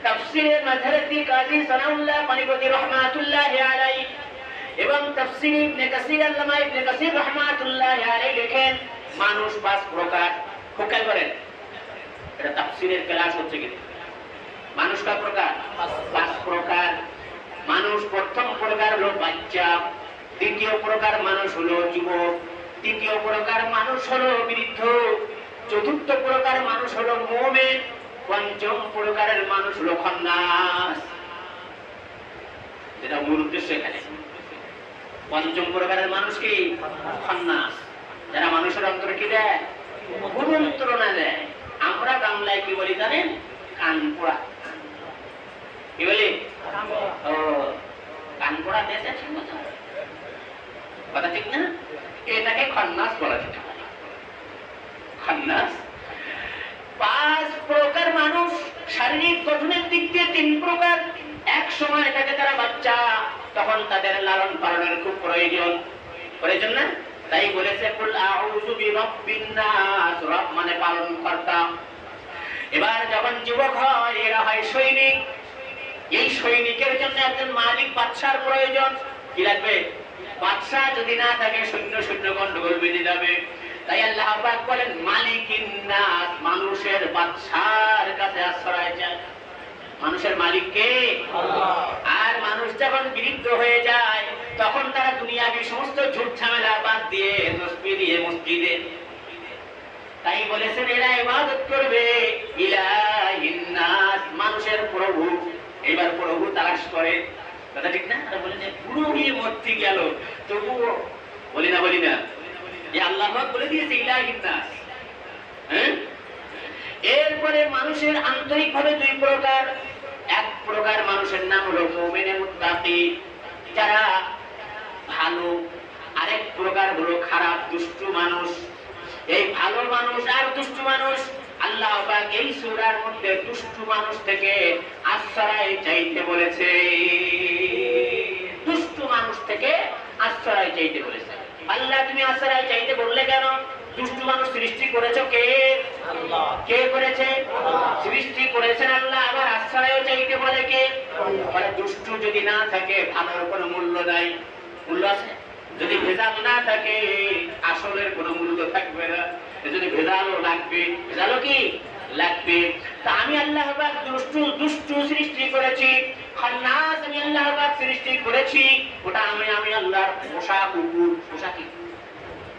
তাফসীরে মাযহারি কাজী সানাউল্লাহ পানিপতি রাহমাতুল্লাহি আলাইহি এবং তাফসীর ইবনে কাসীর আল্লামা ইবনে কাসীর রাহমাতুল্লাহি আলাইহি লেখেন মানুষ পাঁচ প্রকার। খেয়াল করেন, এটা তাফসীরের ক্লাস হচ্ছে কি? মানুষ কয় প্রকার? পাঁচ প্রকার। মানুষ প্রথম প্রকার হলো বাচ্চা, দ্বিতীয় প্রকার মানুষ হলো যুবক, তৃতীয় প্রকার মানুষ হলো বৃদ্ধ, চতুর্থ প্রকার মানুষ হলো মুমিন, পঞ্চম প্রকারের মানুষ হলো খান্নাস। যেটা মূল উদ্দেশ্য এখানে, পঞ্চম প্রকারের মানুষ কি? খান্নাস, যারা মানুষের অন্তরে কি দেয়? কুমন্ত্রণা দেয়। আমরা বাংলায় কি বলি জানেন? কান পোড়া। কি বলি? ও কান পোড়া দেশে ঠিক মতো কথা ঠিক না? এটাকে খান্নাস বলা যেতে পারে। খান্নাস। পাঁচ প্রকার মানুষ, শারীরিক গঠনের দিক দিয়ে তিন প্রকার। এক সময় এটাকে তারা বাচ্চা, তখন তাদের লালন পালনের খুব প্রয়োজন না? তাই বলেছে কুল আউযু বিরাব্বিন নাস, রব মানে পালন কর্তা। এবার যখন যুবক হয়, এরা হয় সৈনিক। এই সৈনিকের জন্য একজন মালিক বাদশার প্রয়োজন। কি লাগবে? বাদশা যদি না থাকে সৈন্য গন্ডগোল বেঁধে যাবে। তাই আল্লাহ পাক বলেন মালিকিন নাস, মানুষের বাদশার কাছে আশ্রয় চায়। মানুষের মালিক কে? আল্লাহ। আর মানুষ যখন বিরুদ্ধ হয়ে যায়, তখন তারা দুনিয়াবি সমস্ত ঝুট ঝামেলা বাদ দিয়ে তসবিহ দিয়ে মসজিদে। তাই বলেছেন এরা ইবাদত করবে ইলাহিন নাস, মানুষের প্রভু। এবার প্রভু তালাশ করে, কথা ঠিক না? তারা বলে যে পুরো গিয়ে মরতে গেল, তবুও বলি না যে আল্লাহ পাক বলে দিয়েছে ইলাহিন নাস। হ্যাঁ, এরপরে মানুষের আন্তরিকভাবে দুই প্রকার। এক প্রকার মানুষের নাম হলো মুমিনে মুত্তাকি, যারা ভালো। আরেক প্রকার হলো খারাপ, দুষ্টু মানুষ। এই ভালো মানুষ আর দুষ্টু মানুষ, আল্লাহ পাক এই সূরার মধ্যে দুষ্টু মানুষ থেকে আশ্রয় চাইতে বলেছে। দুষ্টু মানুষ থেকে আশ্রয় চাইতে বলেছে। আল্লাহ তুমি আশ্রয় চাইতে বললে কেন? দুষ্টু মানুষ সৃষ্টি করেছো কে? আল্লাহ। কে করেছে? আল্লাহ। সৃষ্টি করেছেন আল্লাহ, আবার আশ্রয় চাইতে বলে কে? বলে দুষ্টু যদি না থাকে ভালোর কোনো মূল্য নাই। মূল্য আছে? যদি ভেজাল না থাকে আসলের কোনো মূল্য থাকবে না। যদি ভেজালও লাগবে, ভেজালও কি লাগবে। তা আমি আল্লাহ পাক দুষ্টু সৃষ্টি করেছি, খান্নাস আমি আল্লাহ পাক সৃষ্টি করেছি। ওটা আমি আল্লাহর পোষা কুকুর। পোষা কি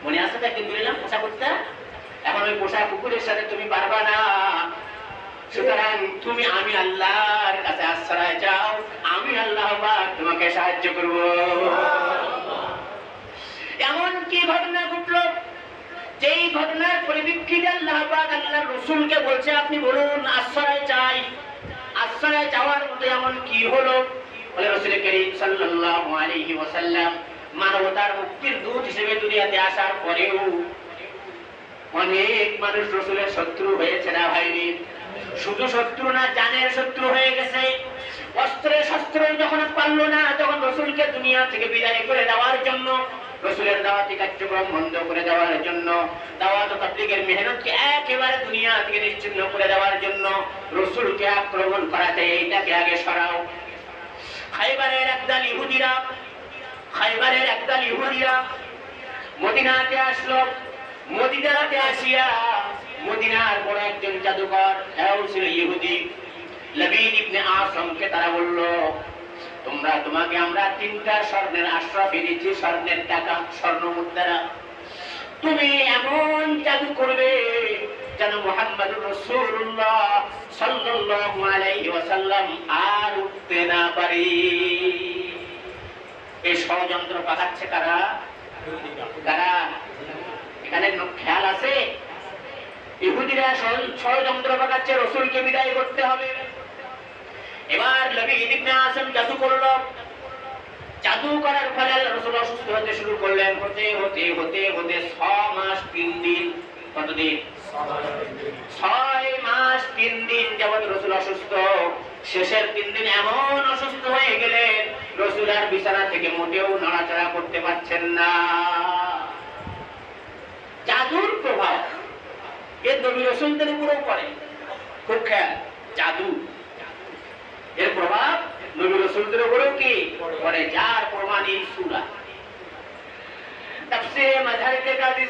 মনে আছে তো? একদিন বললাম পোষা করতে। এখন ওই পোষা কুকুরের সাথে তুমি পারবা না। সুতরাং তুমি আমি আল্লাহর কাছে আশ্রয় চাও, আমি আল্লাহ পাক তোমাকে সাহায্য করব। এমন কি ঘটনা ঘটলো, যেই ঘটনার পরিপ্রেক্ষিতে আল্লাহ পাক আল্লাহর রাসূলকে বলছে আপনি বলুন আশ্রয় চাই। আশ্রয় চাওয়ার মতো এমন কি হলো? বলে রাসূল করিম সাল্লাল্লাহু আলাইহি ওয়াসাল্লাম মানবতার মুক্তির দূত হিসেবে দুনিয়াতে আসার পরেও অনেক মানুষ রাসূলের শত্রু হয়েছে না ভাইরি? শুধু শত্রু না, জানের শত্রু হয়ে গেছে। অস্ত্রে শস্ত্রে যখন পারলো না, তখন রাসূলকে দুনিয়া থেকে বিদায় করে দেওয়ার জন্য, রাসূলের দাওয়াতি কার্যক্রম বন্ধ করে দেওয়ার জন্য, দাওয়াত ও তাবলীগের মেহনতকে একেবারে দুনিয়া থেকে নিশ্চিহ্ন করে দেওয়ার জন্য রাসূলকে আক্রমণ করাতে এইটাকে আগে সরাও। খায়বারের একদল ইহুদিরা মদিনাতে আসলো। মদিনাতে আসিয়া মদিনার বড় একজন জাদুকর, এও ছিল ইহুদি, লবিদ ইবনে আসমকে তারা বলল তোমাকে আমরা 3টা স্বর্ণের আশরাফি দিচ্ছি, স্বর্ণের টাকা, স্বর্ণ মুদ্রা। তুমি এমন জাদু করবে যেন মুহাম্মদুর রাসূলুল্লাহ সাল্লাল্লাহু আলাইহি ওয়াসাল্লাম আর উঠতে না পারে। এই ষড়যন্ত্র পাকাচ্ছে কারা? কারা? এখানে খেয়াল আছে? ইহুদিরা ষড়যন্ত্র পাকাচ্ছে, রাসূলকে বিদায় করতে হবে। এবার লবিদ ইবনে আসম জাদু করলো। জাদু করার ফলে রাসূল অসুস্থ হতে শুরু করলেন। হতে 6 মাস 3 দিন। কতদিন? 6 মাস 3 দিন যাবত রাসূল অসুস্থ। শেষের 3 দিন এমন অসুস্থ হয়ে গেলেন, রাসূল আর বিছানা থেকে মোটেও নড়াচড়া করতে পারছেন না। জাদুর প্রভাব এ নবী রাসূলদের উপরেও পড়ে। খুব খেয়াল, জাদু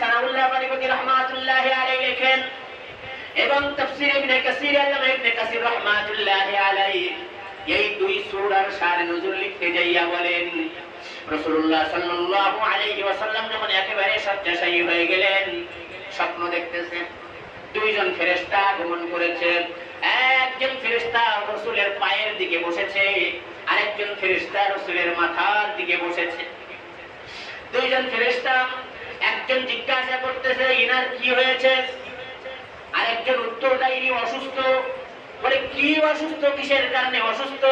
সানাউল্লাহ বারিপতি রাহমাতুল্লাহি আলাইহি লেখেন এবং তাফসীর ইবনে কাসীর আল্লামা ইবনে কাসীর রাহমাতুল্লাহি আলাইহি এই দুই সূরার শানে নুজুল লিখতে যাইয়া বলেন রাসূলুল্লাহ সাল্লাল্লাহু আলাইহি ওয়াসাল্লাম যখন একেবারে শয্যাশায়ী হয়ে গেলেন স্বপ্ন দেখতেছেন দুইজন ফেরেশতা আগমন করেছে একজন ফেরেশতা রাসূলের পায়ের দিকে বসেছে আরেকজন ফেরেশতা রাসূলের মাথার দিকে বসেছে দুইজন ফেরেশতা একজন জিজ্ঞাসা করতেছে ইনার কি হয়েছে আরেকজন উত্তর দেয়নি অসুস্থ বলে কি অসুস্থ কিসের কারণে অসুস্থ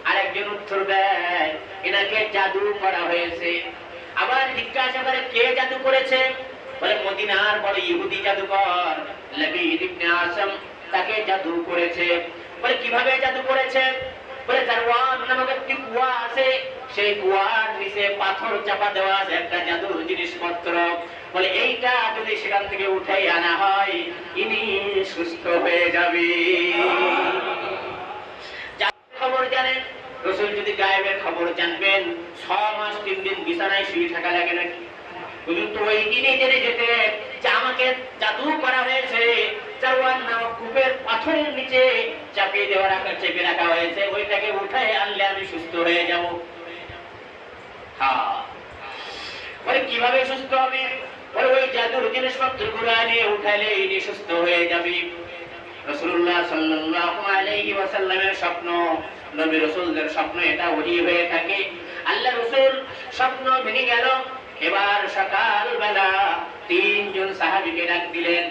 আরেকজন উত্তর দেয় এনাকে জাদু করা হয়েছে আবার জিজ্ঞাসা করে কে জাদু করেছে বলে মদিনার বড় ইহুদি জাদুকর লাবিদ ইবনে আসম তাকে জাদু করেছে বলে কিভাবে জাদু করেছে বলে জারওয়ান নামক একটি কুয়া আছে সেই কুয়ার নিচে পাথর চাপা দেওয়া আছে একটা জাদুর জিনিসপত্র বলে এইটা যদি সেখান থেকে উঠে আনা হয় ইনি সুস্থ হয়ে যাবে খবর জানেন রাসূল যদি গায়েবের খবর জানবেন 6 মাস 3 দিন বিছানায় শুয়ে থাকা লাগে নাকি হুজুর তো ওই দিনই জেনে যেতে যে আমাকে জাদু করা হয়েছে জারওয়ান নামক কূপের পাথরের নিচে চাপিয়ে দেওয়া চেপে রাখা হয়েছে ওইটাকে উঠায় আনলে আমি সুস্থ হয়ে যাব হ্যাঁ বলে কিভাবে সুস্থ হবে বলে ওই জাদুর জিনিসপত্রগুলো নিয়ে উঠালে ইনি সুস্থ হয়ে যাবে রাসূলুল্লাহ সাল্লাল্লাহু আলাইহি ওয়াসাল্লামের স্বপ্ন নবী রাসূলদের স্বপ্ন এটা ওহি হয়ে থাকে আল্লাহ রাসূল স্বপ্ন ভেঙে গেল এবার সকাল বেলা তিনজন সাহাবীকে ডাক দিলেন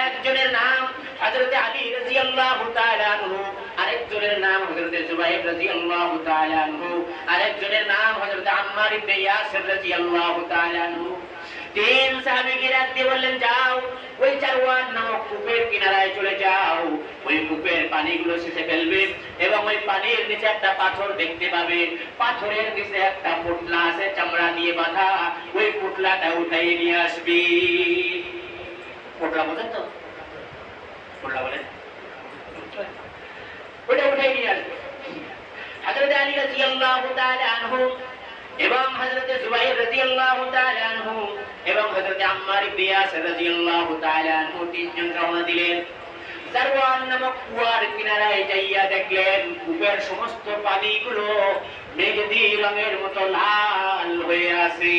একজনের নাম হযরত আলী রাদিয়াল্লাহু তাআলা আনহু আরেকজনের নাম হযরত জুবাইর রাদিয়াল্লাহু তাআলা আনহু আরেকজনের নাম হযরত আম্মার ইবনে ইয়াসির রাদিয়াল্লাহু তাআলা আনহু তিন সাহাবীকে ডাক দিয়ে বললেন যাও ওই জারওয়ান নামক কূপের কিনারায় চলে যাও ওই কূপের পানিগুলো সেচে ফেলবে এবং ওই পানির নিচে একটা পাথর দেখতে পাবে পাথরের নিচে একটা পোটলা আছে চামড়া দিয়ে বাঁধা ওই পোটলাটা উঠাইয়ে নিয়ে আসবি পোটলা বোঝেন তো পোটলা বলেন ওটা উঠাইয়ে নিয়ে আসবে হযরত আলী রাদিয়াল্লাহু তাআলা আনহু এবং হযরত জুবাইর রাদিয়াল্লাহু তাআলা আনহু এবং হযরত আম্মার ইবনে ইয়াসির রাদিয়াল্লাহু তাআলা আনহু তিনজন রওনা দিলেন জারওয়ান নামক কুয়ার কিনারায় যাইয়া দেখলেন কূপের সমস্ত পানিগুলো মেঘদি রঙের মতো লাল হয়ে আছে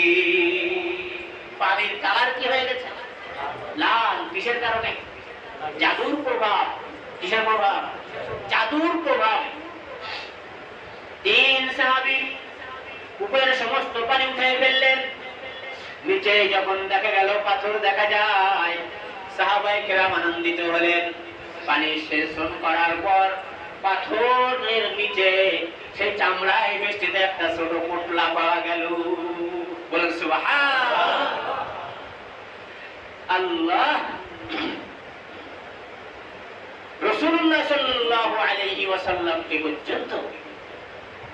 পানির কালার কি হয়ে গেছে লাল কিসের কারণে জাদুর প্রভাব কিসের প্রভাব জাদুর প্রভাব তিন সাহাবী কূপের সমস্ত পানি উঠে ফেললেন নিচে যখন দেখা গেল পাথর দেখা যায় সাহাবায়ে কেরাম আনন্দিত হলেন পানি সেচন করার পর পাথরের নিচে সেই চামড়ায় বেষ্টিত একটা ছোট পোটলা পাওয়া গেল বলেন সুবহানাল্লাহ আল্লাহ রাসূলুল্লাহ সাল্লাল্লাহু আলাইহি ওয়াসাল্লাম কে পর্যন্ত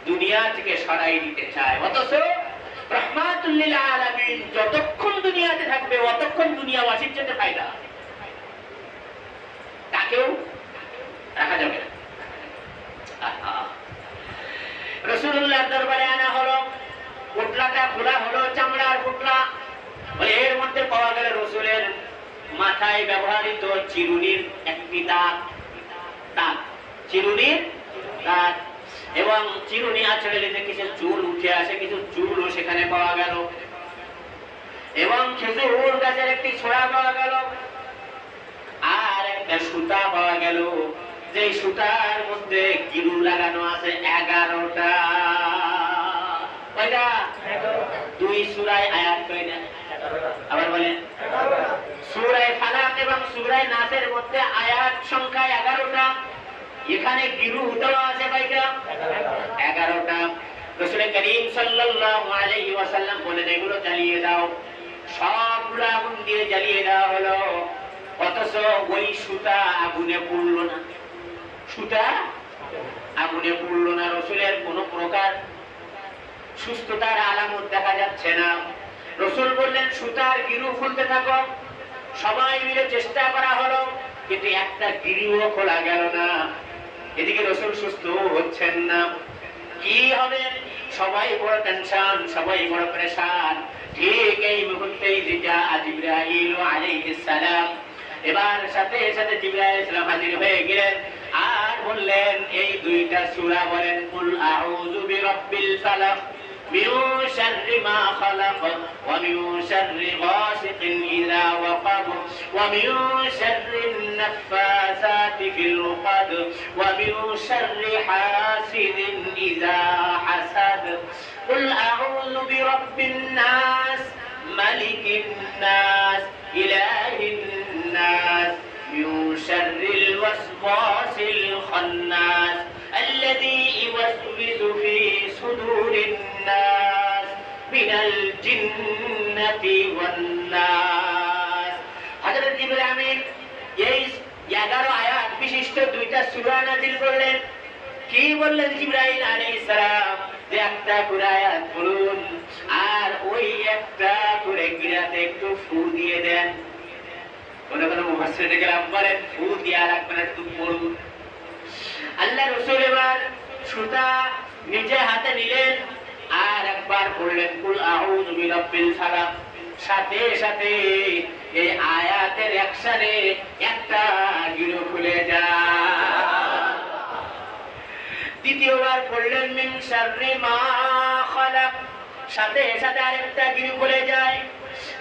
দুনিয়া থেকে সরাই দিতে চায় অথচ রাহমাতুল লিল আলামিন যতক্ষণ দুনিয়াতে থাকবে ততক্ষণ দুনিয়াবাসীর জন্য ফায়দা তাকেও রাখা যাবে না রাসূলুল্লাহ দরবারে আনা হলো পোটলাটা খোলা হলো চামড়ার পোটলা এর মধ্যে পাওয়া গেল রাসূলের মাথায় ব্যবহৃত চিরুনির একটি দাঁত চিরুনির দাঁত এবং চিরুনি আঁচড়ে কিছু চুল উঠে আসে কিছু চুলও সেখানে পাওয়া গেল এবং খেজুর গাছের একটি ছোড়া পাওয়া গেল আর একটা সুতা পাওয়া গেল যে সুতার মধ্যে গিরু লাগানো আছে 11টা কয়টা 2 সূরায় আয়াত কয়টা আবার বলেন সূরায়ে ফালাক এবং সূরায়ে নাসের মধ্যে আয়াত সংখ্যা 11টা এখানে গিরু দেওয়া আছে কয়টা 11টা রাসূল করিম সাল্লাল্লাহু আলাইহি ওয়াসাল্লাম বলেন এগুলো জ্বালিয়ে দাও সবগুলো আগুন দিয়ে জ্বালিয়ে দেওয়া হলো অথচ ওই সুতা আগুনে পুড়লো না সুতা আগুনে পুড়লো না রাসূলের কোনো প্রকার সুস্থতার আলামত দেখা যাচ্ছে না রাসূল বললেন সুতার গিরু খুলতে থাকো সবাই মিলে চেষ্টা করা হলো কিন্তু একটা গিরুও খোলা গেল না এদিকে রাসূল সুস্থ হচ্ছেন না কি হবে সবাই বড় টেনশন সবাই বড় পেরেশান ঠিক এই মুহূর্তেই জিজা জিবরাইল আলাইহিস সালাম এবার সাথে সাথে জিবরাইল আলাইহিস সালাম হাজির হয়ে গেলেন আর বললেন এই দুইটা সূরা বলেন কুল আউযু বিরাব্বিল ফালাক মিন শাররি মা খালাক ওয়া মিন শাররি গাসিকিন ইযা ওয়াকাব ওয়া মিন শাররিন নাফাসাতি ফিল উকাদ ওয়া মিন শাররি হাসিদিন ইযা হাসাদ কুল আউযু বিরাব্বিন নাস মালিকিন নাস ইলাহিন নাস من شر الوسواس الخناس الذي يوسوس في صدور الناس من الجنة والناس হযরত জিবরাইল আমিন এই 11 আয়াত বিশিষ্ট দুইটা সূরা নাযিল করলেন কি বললেন জিবরাইল আলাইহিস সালাম যে একটা করে আয়াত পড়ুন আর ওই একটা করে গিরাতে একটু ফু দিয়ে দেন কোন কোন মুফাসসিরিন কেরাম বলেন ফু দিয়া রাখবেন একটু পড়ুন আল্লাহ রাসূল এবার সুতা নিজে হাতে নিলেন আর একবার পড়লেন কুল আউযু বিরাব্বিল ফালাক সাথে সাথে এই আয়াতের অ্যাকশনে একটা গিরো খুলে যায় দ্বিতীয়বার পড়লেন মিন শাররি মা খালাক সাথে সাথে আরেকটা গিরো খুলে যায়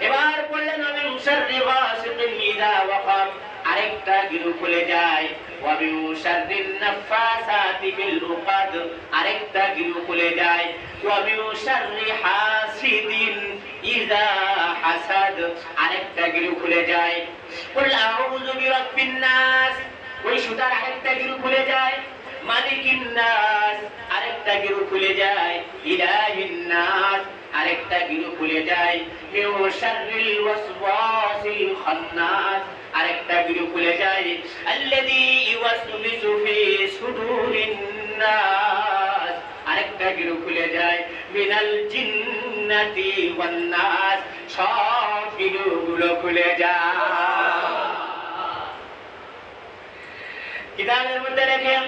এবার পড়লেন মিন শাররি গাসিকিন ইযা ওয়াকাব আরেকটা গিরু খুলে যায় ওয়া মিন শাররিন নাফাসাতি ফিল উকাদ আরেকটা গিরু খুলে যায় ওয়া মিন শাররি হাসিদিন ইযা হাসাদ আরেকটা গিরু খুলে যায় কুল আউযু বিরাব্বিন নাস ওই সুতার আরেকটা গিরু খুলে যায় মালিকিন নাস আরেকটা গিরু খুলে যায় ইলাহিন নাস আরেকটা গিরু খুলে যায় মিন শাররিল ওয়াসওয়াসিল খান্নাস আরেকটা গিরু খুলে যায় আল্লাযী ইউওয়াসবিসু ফি সুদুরিন নাস আরেকটা গিরু খুলে যায় মিনাল জিন্নাতি ওয়ান নাস সব গিরুগুলো খুলে যায় কিতাবের মধ্যে দেখেন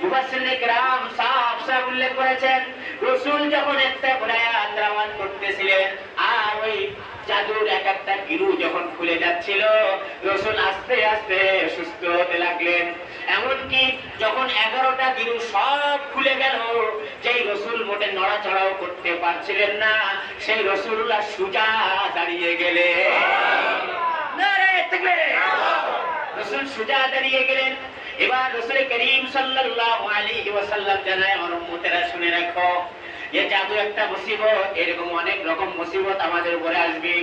মুফাসসিরিন কেরাম সাফ সাফ উল্লেখ করেছেন রাসূল যখন একটা করে আয়াত তেলাওয়াত করতেছিলেন আর ওই জাদুর এক একটা গিরু যখন খুলে যাচ্ছিল রাসূল আস্তে আস্তে সুস্থ হতে লাগলেন এমনকি যখন 11টা গিরু সব খুলে গেল যেই রাসূল মোটে নড়াচড়াও করতে পারছিলেন না সেই রাসূলুল্লাহ সুজা দাঁড়িয়ে গেলেন নারে তাকবীর রাসূল সুজা দাঁড়িয়ে গেলেন এবার রাসূল করিম সাল্লাল্লাহু আলাইহি ওয়াসাল্লাম জানায় আমার উম্মতেরা শুনে রাখো যে জাদু একটা মুসিবত এরকম অনেক রকম মুসিবত আমাদের উপরে আসবে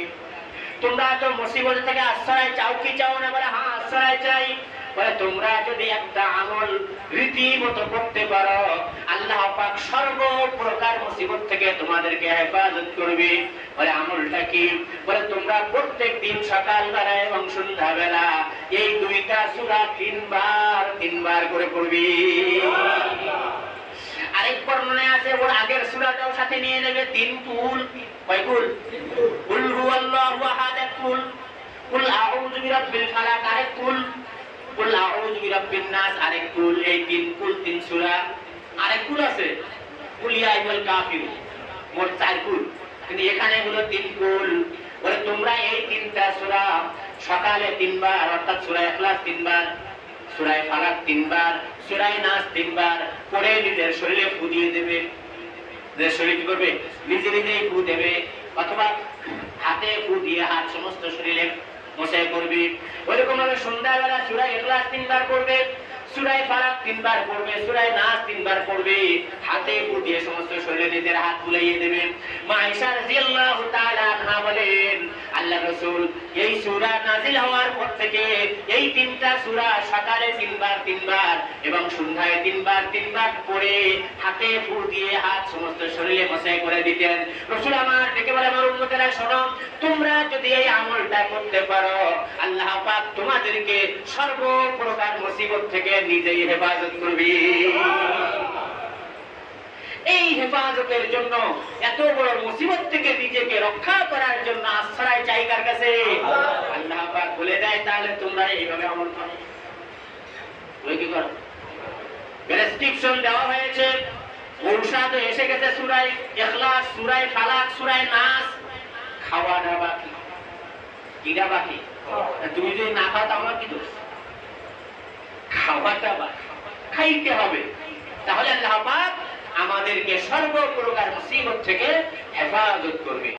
তোমরা তো মুসিবত থেকে আশ্রয় চাও কি চাও না বলে হ্যাঁ আশ্রয় চাই বলে তোমরা যদি একটা আমল রীতিমতো করতে পারো আল্লাহ পাক সর্ব প্রকার মুসিবত থেকে তোমাদেরকে হেফাজত করবে বলে আমলটা কি বলে তোমরা প্রত্যেকদিন সকালবেলা এবং সন্ধ্যাবেলা এই দুইটা সূরা তিনবার করে পড়বে আরেক বর্ণনায় আছে ওর আগের সূরাটাও সাথে নিয়ে নেবে 3 কুল কয় কুল কুল হুয়াল্লাহু আহাদ কুল কুল আউযু বিরাব্বিল ফালাক আরেক কুল কুল আউযু বিরাব্বিন নাস আরেক কুল এই 3 কুল 3 সূরা আরেক কুল আছে কুল ইয়া আইয়ুহাল কাফিরুন মোট 4 কুল কিন্তু এখানে হলো 3 কুল বলে তোমরা এই তিনটা সূরা সকালে 3 বার অর্থাৎ সূরা ইখলাস 3 বার সূরা ফালাক 3 বার সূরা নাস 3 বার পড়ে নিজের শরীরে ফু দিয়ে দেবে নিজের শরীরে কি করবে নিজে নিজেই ফু দেবে অথবা হাতে ফু দিয়ে হাত সমস্ত শরীরে মোছাই করবে ওইরকম ভাবে সন্ধ্যাবেলা সূরা ইখলাস 3 বার পড়বে সূরা ফালাক 3 বার পড়বে সূরা নাস 3 বার পড়বে হাতে ফু দিয়ে সমস্ত শরীরে নিজের হাত বুলাইয়ে দেবে মা আয়েশা রাদিয়াল্লাহু তাআলা আনহা বলেন আল্লাহর রাসূল এই সূরা নাযিল হওয়ার পর থেকে এই তিনটা সূরা সকালে 3 বার এবং সন্ধ্যায় 3 বার পড়ে হাতে ফু দিয়ে হাত সমস্ত শরীরে মোছাই করে দিতেন রাসূল আমার ডেকে বলে আমার উম্মতেরা শোনো তোমরা যদি এই আমলটা করতে পারো আল্লাহ পাক তোমাদেরকে সর্ব প্রকার মুসিবত থেকে নিজেই হেফাজত করবে এই হেফাজতের জন্য এত বড় মুসিবত থেকে নিজেকে রক্ষা করার জন্য আশ্রয় চাই কার কাছে আল্লাহ পাক বলে দেয় তাহলে তোমরা এইভাবে আমল করো ওই কি করো প্রেসক্রিপশন দেওয়া হয়েছে ঔষধ এসে গেছে সূরা ইখলাস সূরা ফালাক সূরা নাস খাওয়াটা বাকি, কিটা বাকি? তুমি যদি না খাও তাহলে কি দোষ? খাওয়াটা বাকি, খাইতে হবে। তাহলে আল্লাহ পাক আমাদেরকে সর্বপ্রকার মুসিবত থেকে হেফাজত করবে।